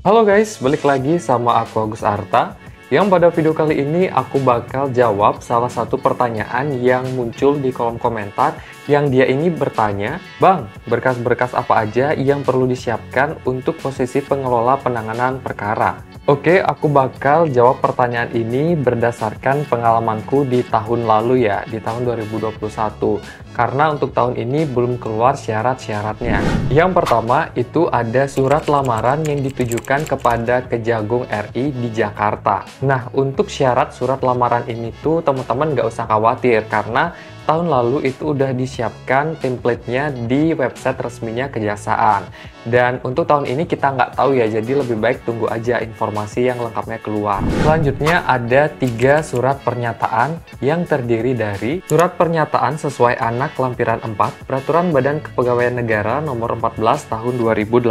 Halo guys, balik lagi sama aku Agus Arta. Yang pada video kali ini aku bakal jawab salah satu pertanyaan yang muncul di kolom komentar. Yang dia ini bertanya, Bang, berkas-berkas apa aja yang perlu disiapkan untuk posisi pengelola penanganan perkara? Oke, aku bakal jawab pertanyaan ini berdasarkan pengalamanku di tahun lalu ya, di tahun 2021. Karena untuk tahun ini belum keluar syarat-syaratnya. Yang pertama itu ada surat lamaran yang ditujukan kepada Kejagung RI di Jakarta. Nah, untuk syarat surat lamaran ini tuh teman-teman nggak usah khawatir karena tahun lalu itu udah disiapkan template-nya di website resminya Kejaksaan. Dan untuk tahun ini kita nggak tahu ya, jadi lebih baik tunggu aja informasi yang lengkapnya keluar. Selanjutnya ada 3 surat pernyataan yang terdiri dari surat pernyataan sesuai anak lampiran 4 Peraturan Badan Kepegawaian Negara Nomor 14 Tahun 2018.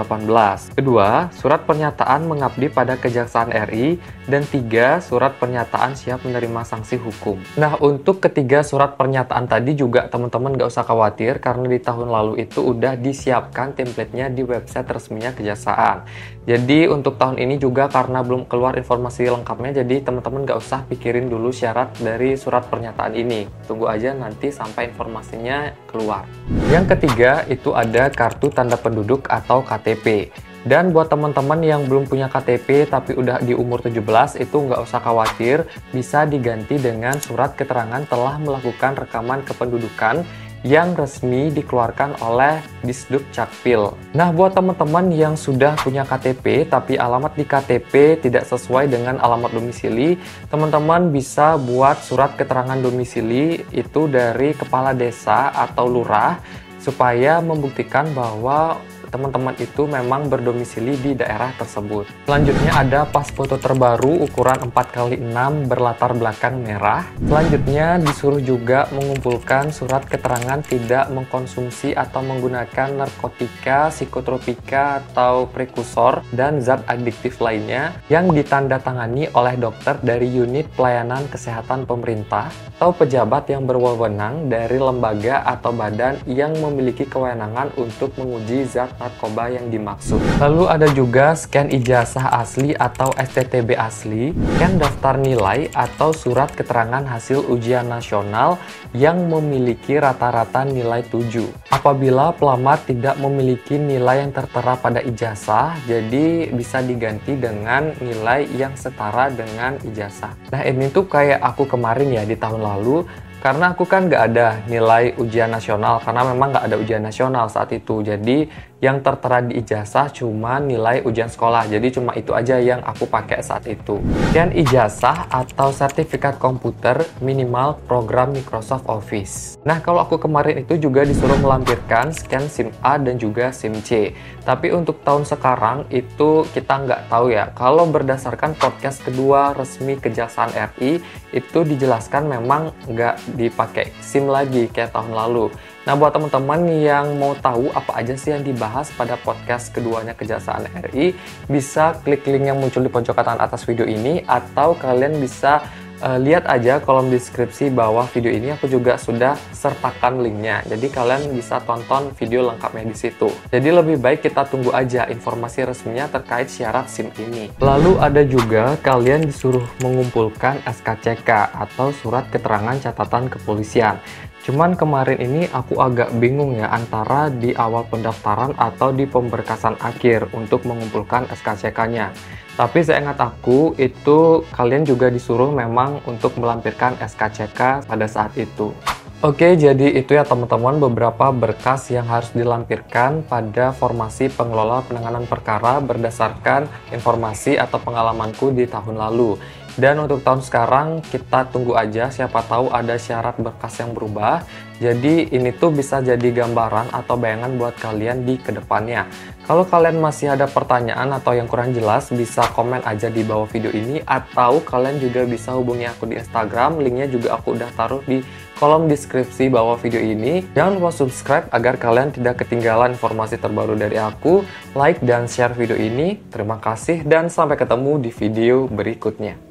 Kedua, surat pernyataan mengabdi pada Kejaksaan RI. Dan 3, surat pernyataan siap menerima sanksi hukum. Nah, untuk ketiga surat pernyataan tadi juga teman-teman nggak usah khawatir karena di tahun lalu itu udah disiapkan template-nya di website resminya Kejaksaan. Jadi untuk tahun ini juga karena belum keluar informasi lengkapnya, jadi teman-teman nggak usah pikirin dulu syarat dari surat pernyataan ini. Tunggu aja nanti sampai informasinya keluar. Yang ketiga itu ada kartu tanda penduduk atau KTP. Dan buat teman-teman yang belum punya KTP tapi udah di umur 17 itu nggak usah khawatir, bisa diganti dengan surat keterangan telah melakukan rekaman kependudukan yang resmi dikeluarkan oleh Disduk Capil. Nah, buat teman-teman yang sudah punya KTP tapi alamat di KTP tidak sesuai dengan alamat domisili, teman-teman bisa buat surat keterangan domisili itu dari kepala desa atau lurah supaya membuktikan bahwa teman-teman itu memang berdomisili di daerah tersebut. Selanjutnya ada pas foto terbaru ukuran 4x6 berlatar belakang merah. Selanjutnya disuruh juga mengumpulkan surat keterangan tidak mengkonsumsi atau menggunakan narkotika, psikotropika, atau prekursor, dan zat adiktif lainnya yang ditandatangani oleh dokter dari unit pelayanan kesehatan pemerintah atau pejabat yang berwenang dari lembaga atau badan yang memiliki kewenangan untuk menguji zat narkoba yang dimaksud. Lalu ada juga scan ijazah asli atau STTB asli, scan daftar nilai atau surat keterangan hasil ujian nasional yang memiliki rata-rata nilai 7. Apabila pelamar tidak memiliki nilai yang tertera pada ijazah, jadi bisa diganti dengan nilai yang setara dengan ijazah. Nah, ini tuh kayak aku kemarin ya di tahun lalu. Karena aku kan nggak ada nilai ujian nasional, karena memang nggak ada ujian nasional saat itu. Jadi yang tertera di ijazah cuma nilai ujian sekolah. Jadi cuma itu aja yang aku pakai saat itu. Dan ijazah atau sertifikat komputer minimal program Microsoft Office. Nah, kalau aku kemarin itu juga disuruh melampirkan scan SIM A dan juga SIM C. Tapi untuk tahun sekarang itu kita nggak tahu ya. Kalau berdasarkan podcast kedua resmi Kejaksaan RI, itu dijelaskan memang nggak dipakai SIM lagi kayak tahun lalu. Nah, buat teman-teman yang mau tahu apa aja sih yang dibahas pada podcast keduanya Kejaksaan RI, bisa klik link yang muncul di pojok kanan atas video ini, atau kalian bisa lihat aja kolom deskripsi bawah video ini, aku juga sudah sertakan linknya. Jadi kalian bisa tonton video lengkapnya di situ. Jadi lebih baik kita tunggu aja informasi resminya terkait syarat SIM ini. Lalu ada juga kalian disuruh mengumpulkan SKCK atau surat keterangan catatan kepolisian. Cuman kemarin ini aku agak bingung ya antara di awal pendaftaran atau di pemberkasan akhir untuk mengumpulkan SKCK-nya. Tapi seingat aku itu kalian juga disuruh memang untuk melampirkan SKCK pada saat itu. Oke, jadi itu ya teman-teman beberapa berkas yang harus dilampirkan pada formasi pengelola penanganan perkara berdasarkan informasi atau pengalamanku di tahun lalu. Dan untuk tahun sekarang kita tunggu aja, siapa tahu ada syarat berkas yang berubah. Jadi ini tuh bisa jadi gambaran atau bayangan buat kalian di kedepannya. Kalau kalian masih ada pertanyaan atau yang kurang jelas, bisa komen aja di bawah video ini, atau kalian juga bisa hubungi aku di Instagram, linknya juga aku udah taruh di kolom deskripsi bawah video ini. Jangan lupa subscribe agar kalian tidak ketinggalan informasi terbaru dari aku. Like dan share video ini. Terima kasih dan sampai ketemu di video berikutnya.